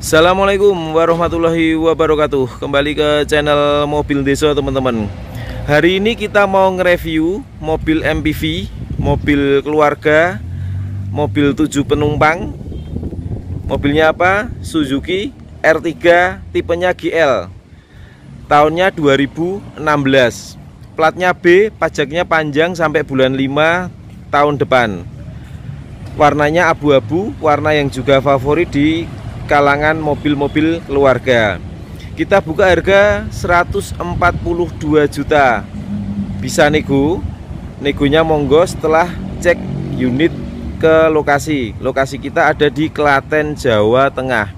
Assalamualaikum warahmatullahi wabarakatuh. Kembali ke channel Mobil Desa teman-teman. Hari ini kita mau nge-review mobil MPV, mobil keluarga, mobil 7 penumpang. Mobilnya apa? Suzuki R3 tipenya GL. Tahunnya 2016. Platnya B, pajaknya panjang sampai bulan 5 tahun depan. Warnanya abu-abu, warna yang juga favorit di kalangan mobil-mobil keluarga. Kita buka harga 142 juta. Bisa nego. Negonya monggo setelah cek unit ke lokasi. Lokasi kita ada di Klaten, Jawa Tengah.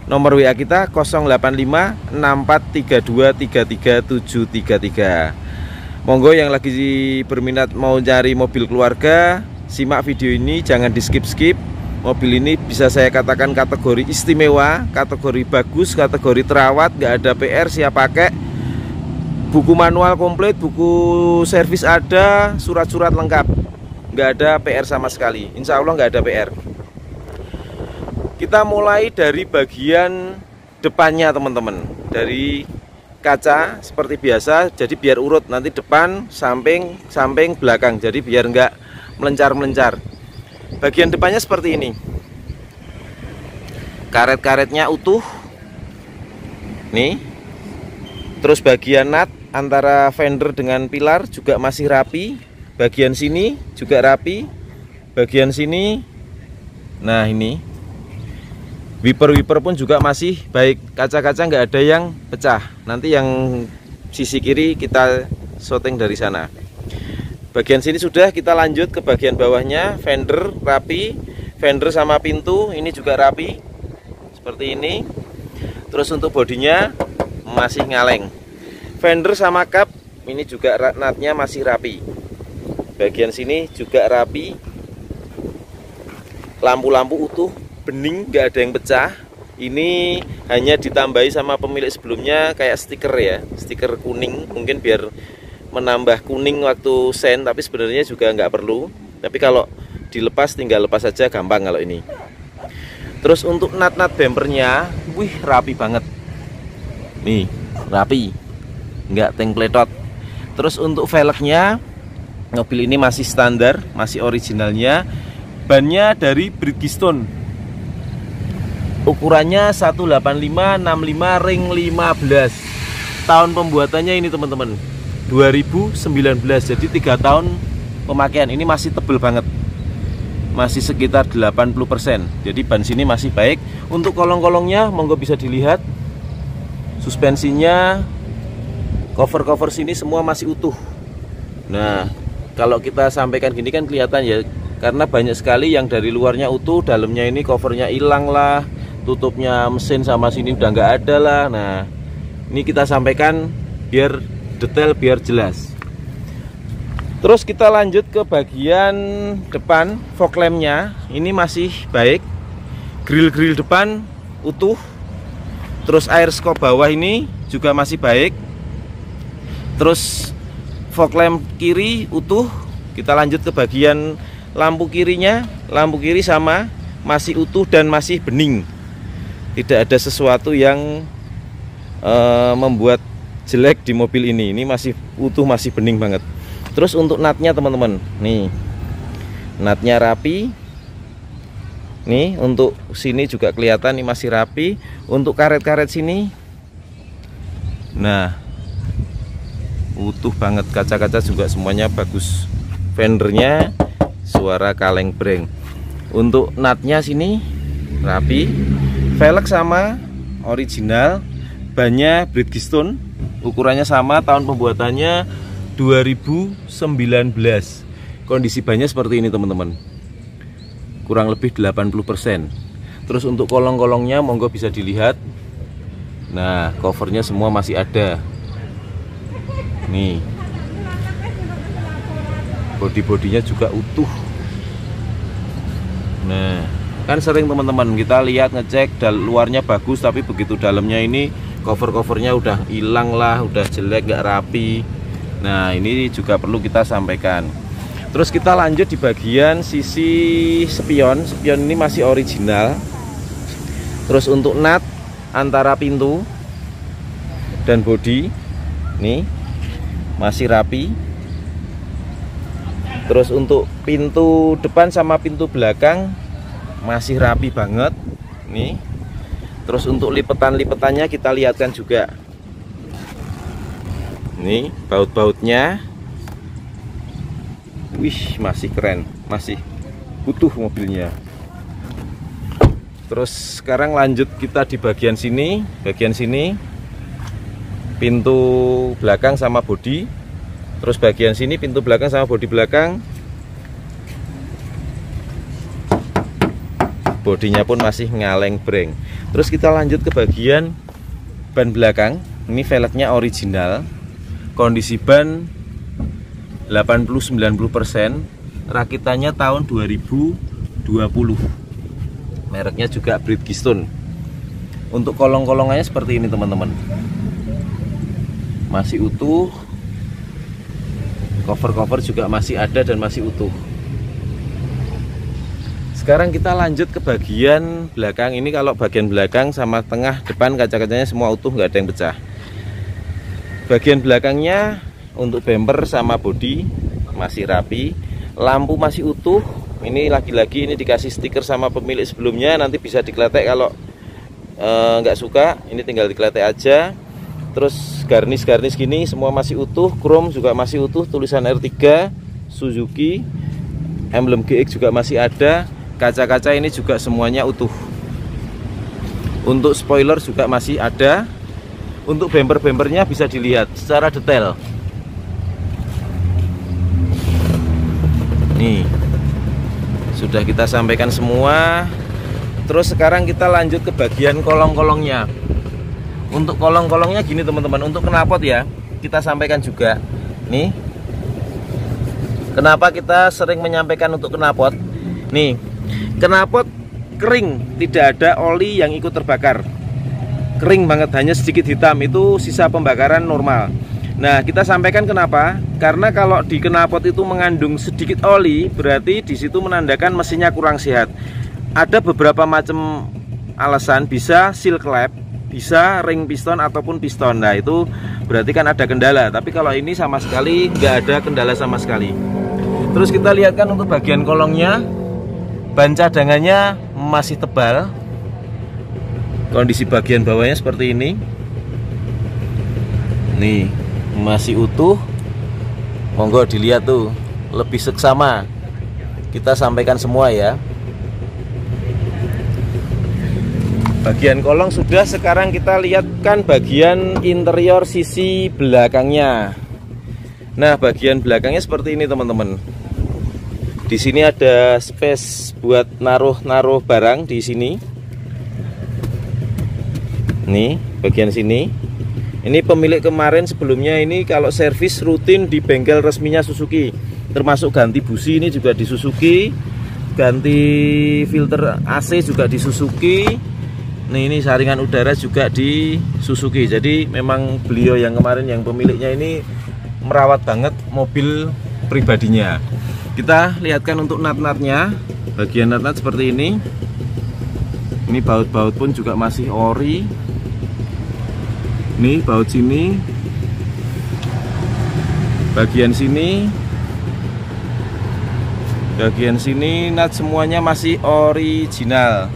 Nomor WA kita 085 6432 33733. Monggo yang lagi berminat mau cari mobil keluarga, simak video ini, jangan di skip-skip. Mobil ini bisa saya katakan kategori istimewa, kategori bagus, kategori terawat, nggak ada PR, siap pakai. Buku manual komplit, buku servis ada, surat-surat lengkap, nggak ada PR sama sekali. Insya Allah nggak ada PR. Kita mulai dari bagian depannya teman-teman. Dari kaca seperti biasa, jadi biar urut, nanti depan, samping, belakang, jadi biar nggak melencar-melencar. Bagian depannya seperti ini. Karet-karetnya utuh. Nih. Terus bagian nut antara fender dengan pilar juga masih rapi. Bagian sini juga rapi. Bagian sini. Nah, ini. Wiper-wiper pun juga masih baik. Kaca-kaca nggak ada yang pecah. Nanti yang sisi kiri kita syuting dari sana. Bagian sini sudah, kita lanjut ke bagian bawahnya. Fender rapi, fender sama pintu ini juga rapi seperti ini. Terus untuk bodinya masih ngaleng. Fender sama kap ini juga nutnya masih rapi. Bagian sini juga rapi. Lampu-lampu utuh, bening, nggak ada yang pecah. Ini hanya ditambahi sama pemilik sebelumnya kayak stiker ya, stiker kuning, mungkin biar menambah kuning waktu sen, tapi sebenarnya juga nggak perlu. Tapi kalau dilepas tinggal lepas saja, gampang kalau ini. Terus untuk nut-nut bumpernya, wih rapi banget. Nih, rapi, nggak tengkletot. Terus untuk velgnya, mobil ini masih standar, masih originalnya. Bannya dari Bridgestone. Ukurannya 185/65 ring 15. Tahun pembuatannya ini teman-teman 2019, jadi 3 tahun pemakaian. Ini masih tebel banget, masih sekitar 80%. Jadi ban sini masih baik. Untuk kolong-kolongnya monggo bisa dilihat. Suspensinya, cover-cover sini semua masih utuh. Nah, kalau kita sampaikan gini kan kelihatan ya, karena banyak sekali yang dari luarnya utuh, dalamnya ini covernya hilang lah, tutupnya mesin sama sini udah nggak ada lah. Nah, ini kita sampaikan biar detail, biar jelas. Terus kita lanjut ke bagian depan. Fog lampnya ini masih baik. Grill depan utuh. Terus air skop bawah ini juga masih baik. Terus fog lamp kiri utuh. Kita lanjut ke bagian lampu kirinya. Lampu kiri sama, masih utuh dan masih bening. Tidak ada sesuatu yang membuat jelek di mobil ini. Ini masih utuh, masih bening banget. Terus untuk nutnya teman-teman, nih nutnya rapi. Nih untuk sini juga kelihatan ini masih rapi. Untuk karet-karet sini, nah utuh banget. Kaca-kaca juga semuanya bagus. Fendernya suara kaleng breng. Untuk nutnya sini rapi. Velg sama original. Bannya Bridgestone. Ukurannya sama, tahun pembuatannya 2019. Kondisi bannya seperti ini teman-teman, kurang lebih 80%. Terus untuk kolong-kolongnya monggo bisa dilihat. Nah, covernya semua masih ada. Nih, bodi-bodinya juga utuh. Nah, kan sering teman-teman kita lihat ngecek luarnya bagus, tapi begitu dalamnya ini cover-covernya udah hilang lah, udah jelek, nggak rapi. Nah, ini juga perlu kita sampaikan. Terus kita lanjut di bagian sisi spion. Spion ini masih original. Terus untuk nut antara pintu dan bodi nih masih rapi. Terus untuk pintu depan sama pintu belakang masih rapi banget nih. Terus untuk lipetan-lipetannya kita lihatkan juga. Nih baut-bautnya. Wih, masih keren, masih utuh mobilnya. Terus sekarang lanjut kita di bagian sini. Bagian sini pintu belakang sama bodi. Terus bagian sini pintu belakang sama bodi belakang. Bodinya pun masih ngaleng breng. Terus kita lanjut ke bagian ban belakang. Ini velgnya original. Kondisi ban 80-90%. Rakitannya tahun 2020. Mereknya juga Bridgestone. Untuk kolong-kolongannya seperti ini teman-teman. Masih utuh. Cover-cover juga masih ada dan masih utuh. Sekarang kita lanjut ke bagian belakang. Ini kalau bagian belakang sama tengah depan kaca-kacanya semua utuh, nggak ada yang pecah. Bagian belakangnya untuk bumper sama bodi masih rapi. Lampu masih utuh. Ini lagi-lagi ini dikasih stiker sama pemilik sebelumnya. Nanti bisa dikletek kalau nggak suka. Ini tinggal dikletek aja. Terus garnis-garnis gini semua masih utuh, chrome juga masih utuh, tulisan R3, Suzuki, emblem GX juga masih ada, kaca-kaca ini juga semuanya utuh. Untuk spoiler juga masih ada. Untuk bumper-bumpernya bisa dilihat secara detail. Nih, sudah kita sampaikan semua. Terus sekarang kita lanjut ke bagian kolong-kolongnya. Untuk kolong-kolongnya gini teman-teman, untuk knalpot ya kita sampaikan juga. Nih, kenapa kita sering menyampaikan untuk knalpot? Nih, knalpot kering, tidak ada oli yang ikut terbakar. Kering banget, hanya sedikit hitam, itu sisa pembakaran normal. Nah, kita sampaikan kenapa? Karena kalau di knalpot itu mengandung sedikit oli, berarti di situ menandakan mesinnya kurang sehat. Ada beberapa macam alasan, bisa seal klep, bisa ring piston ataupun piston. Nah, itu berarti kan ada kendala. Tapi kalau ini sama sekali nggak ada kendala sama sekali. Terus kita lihatkan untuk bagian kolongnya, ban cadangannya masih tebal. Kondisi bagian bawahnya seperti ini. Nih, masih utuh. Monggo dilihat tuh, lebih seksama. Kita sampaikan semua ya. Bagian kolong sudah, sekarang kita lihatkan bagian interior sisi belakangnya. Nah, bagian belakangnya seperti ini teman-teman. Di sini ada space buat naruh barang di sini. Nih, bagian sini. Ini pemilik kemarin sebelumnya ini kalau servis rutin di bengkel resminya Suzuki. Termasuk ganti busi ini juga di Suzuki. Ganti filter AC juga di Suzuki. Nih, ini saringan udara juga di Suzuki. Jadi memang beliau yang kemarin yang pemiliknya ini merawat banget mobil pribadinya. Kita lihatkan untuk nut-nutnya. Bagian nut-nut seperti ini. Ini baut-baut pun juga masih ori. Nih baut sini. Bagian sini. Bagian sini nut semuanya masih original.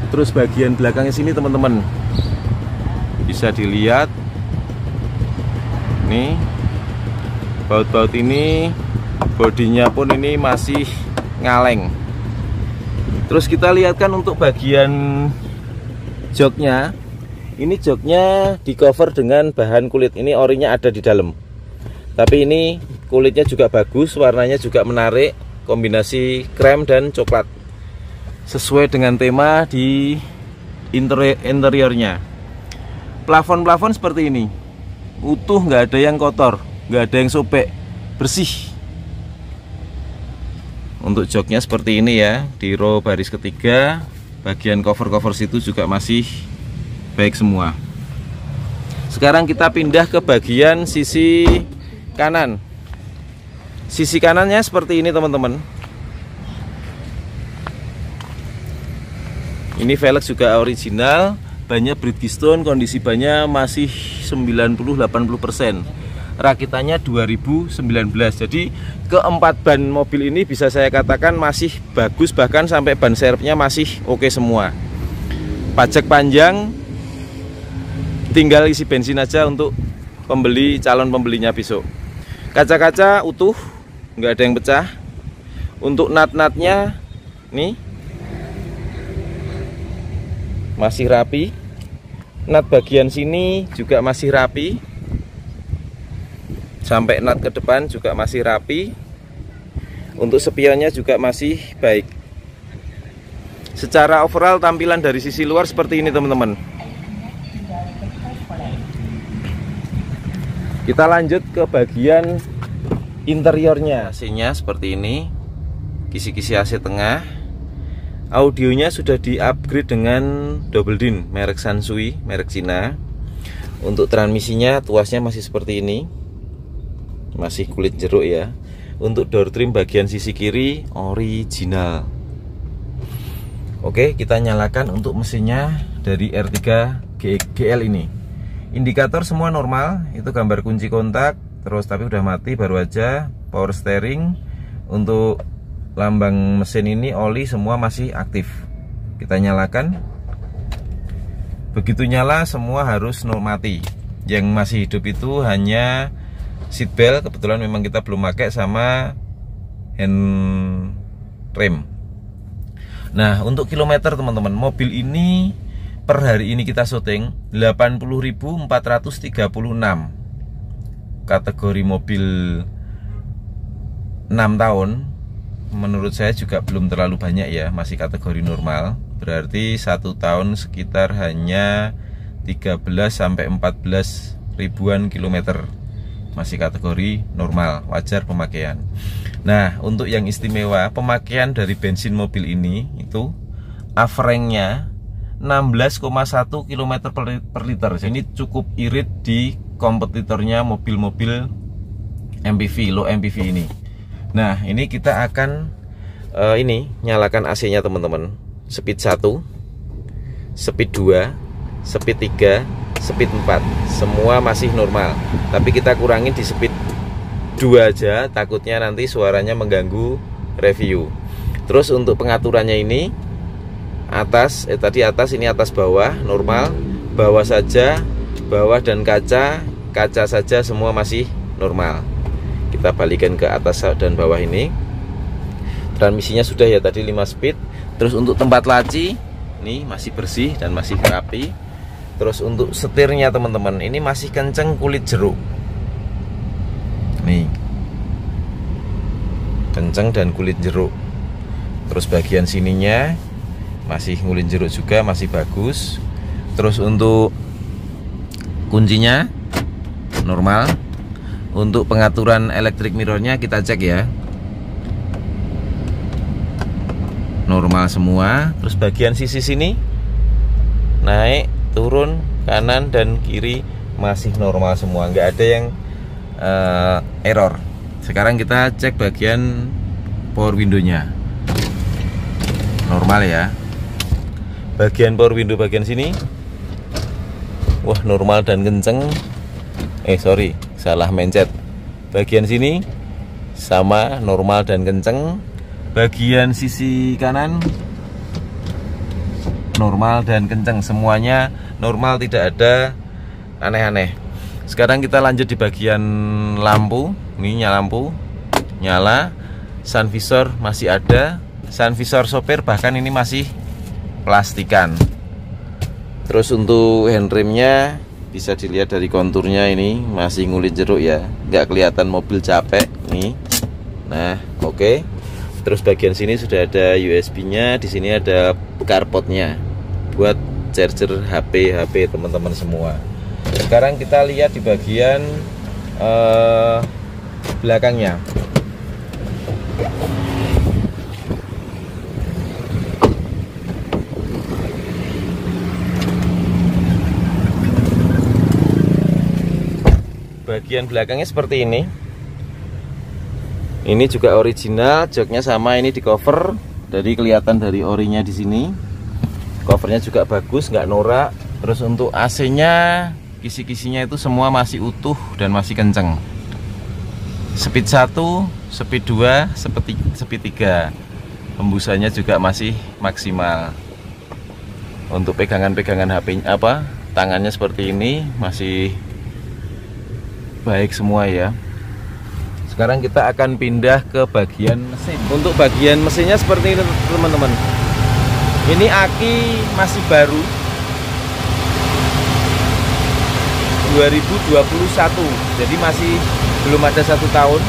Terus bagian belakangnya sini teman-teman bisa dilihat. Nih baut-baut ini, bodinya pun ini masih ngaleng. Terus kita lihatkan untuk bagian joknya. Ini joknya di cover dengan bahan kulit. Ini orinya ada di dalam. Tapi ini kulitnya juga bagus, warnanya juga menarik, kombinasi krem dan coklat. Sesuai dengan tema di interiornya. Plafon-plafon seperti ini, utuh, nggak ada yang kotor, nggak ada yang sobek, bersih. Untuk joknya seperti ini ya, di row baris ketiga. Bagian cover-cover situ juga masih baik semua. Sekarang kita pindah ke bagian sisi kanan. Sisi kanannya seperti ini teman-teman. Ini velg juga original, bannya Bridgestone, kondisi bannya masih 90-80%. Rakitannya 2019. Jadi keempat ban mobil ini bisa saya katakan masih bagus, bahkan sampai ban serepnya masih oke semua. Pajak panjang, tinggal isi bensin aja untuk calon pembelinya besok. Kaca-kaca utuh, nggak ada yang pecah. Untuk nut-nutnya nih masih rapi. Nut bagian sini juga masih rapi. Sampai nut ke depan juga masih rapi. Untuk spionnya juga masih baik. Secara overall tampilan dari sisi luar seperti ini teman-teman. Kita lanjut ke bagian interiornya. AC-nya seperti ini, kisi-kisi AC tengah. Audionya sudah di-upgrade dengan double din merek Sansui, merek Cina. Untuk transmisinya tuasnya masih seperti ini, masih kulit jeruk ya. Untuk door trim bagian sisi kiri original. Oke, kita nyalakan untuk mesinnya dari R3 GL ini. Indikator semua normal, itu gambar kunci kontak, terus tapi udah mati baru aja. Power steering, untuk lambang mesin ini oli semua masih aktif. Kita nyalakan. Begitu nyala semua harus mati. Yang masih hidup itu hanya seat belt, kebetulan memang kita belum pakai, sama hand rem. Nah, untuk kilometer teman-teman, mobil ini per hari ini kita syuting 80.436. Kategori mobil 6 tahun menurut saya juga belum terlalu banyak ya, masih kategori normal. Berarti 1 tahun sekitar hanya 13-14 ribuan kilometer. Masih kategori normal, wajar pemakaian. Nah, untuk yang istimewa pemakaian dari bensin mobil ini itu average-nya 16,1 km per liter. Ini cukup irit di kompetitornya mobil-mobil MPV, low MPV ini. Nah, ini kita akan nyalakan AC-nya teman-teman. Speed 1, speed 2, speed 3, speed 4. Semua masih normal. Tapi kita kurangin di speed 2 aja, takutnya nanti suaranya mengganggu review. Terus untuk pengaturannya ini tadi atas, ini atas bawah normal, bawah saja, bawah dan kaca saja semua masih normal. Kita balikan ke atas dan bawah ini. Transmisinya sudah ya tadi 5 speed. Terus untuk tempat laci ini masih bersih dan masih rapi. Terus untuk setirnya teman-teman, ini masih kenceng kulit jeruk. Nih, kenceng dan kulit jeruk. Terus bagian sininya masih kulit jeruk juga, masih bagus. Terus untuk kuncinya normal. Untuk pengaturan electric mirrornya kita cek ya, normal semua. Terus bagian sisi sini naik, turun, kanan dan kiri masih normal semua, nggak ada yang error. Sekarang kita cek bagian power window-nya, normal ya. Bagian power window bagian sini, wah normal dan kenceng. Sorry, salah mencet. Bagian sini sama, normal dan kenceng. Bagian sisi kanan normal dan kenceng, semuanya normal, tidak ada aneh-aneh. Sekarang kita lanjut di bagian lampu. Ini lampu nyala, sun visor masih ada, sun visor sopir bahkan ini masih plastikan. Terus untuk handremnya bisa dilihat dari konturnya, ini masih ngulit jeruk ya, nggak kelihatan mobil capek nih. Nah, oke. Terus bagian sini sudah ada USB-nya, di sini ada carport-nya buat charger HP teman-teman semua. Sekarang kita lihat di bagian belakangnya. Bagian belakangnya seperti ini. Ini juga original, joknya sama, ini di cover, jadi kelihatan dari orinya di sini. Covernya juga bagus, nggak norak. Terus untuk AC-nya, kisi-kisinya itu semua masih utuh dan masih kenceng. Speed 1, speed 2, speed 3. Hembusannya juga masih maksimal. Untuk pegangan-pegangan HP tangannya seperti ini masih baik semua ya. Sekarang kita akan pindah ke bagian mesin. Untuk bagian mesinnya seperti ini teman-teman. Ini aki masih baru 2021, jadi masih belum ada 1 tahun,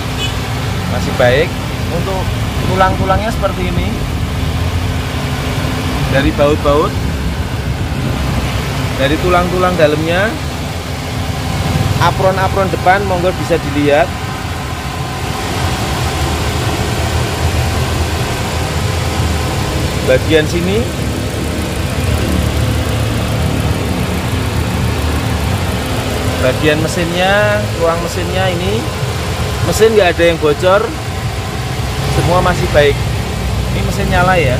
masih baik. Untuk tulang-tulangnya seperti ini, dari baut-baut, dari tulang-tulang dalamnya, apron-apron depan monggo bisa dilihat. Bagian sini bagian mesinnya, ruang mesinnya ini, mesin nggak ada yang bocor, semua masih baik. Ini mesin nyala ya.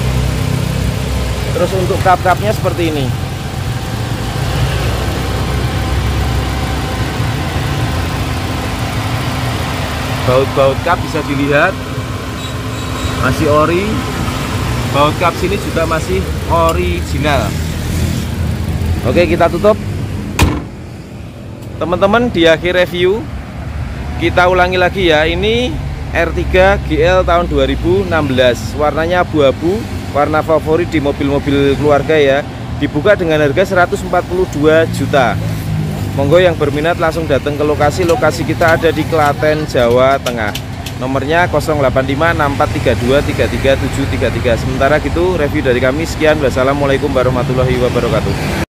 Terus untuk kap-kapnya seperti ini. Baut-baut kap bisa dilihat, masih ori. Baut kap sini juga masih original. Oke, kita tutup. Teman-teman, di akhir review kita ulangi lagi ya. Ini R3 GL tahun 2016, warnanya abu-abu, warna favorit di mobil-mobil keluarga ya. Dibuka dengan harga 142 juta. Monggo yang berminat langsung datang ke lokasi. Lokasi kita ada di Klaten, Jawa Tengah. Nomornya 085643233733. Sementara gitu review dari kami sekian. Wassalamualaikum warahmatullahi wabarakatuh.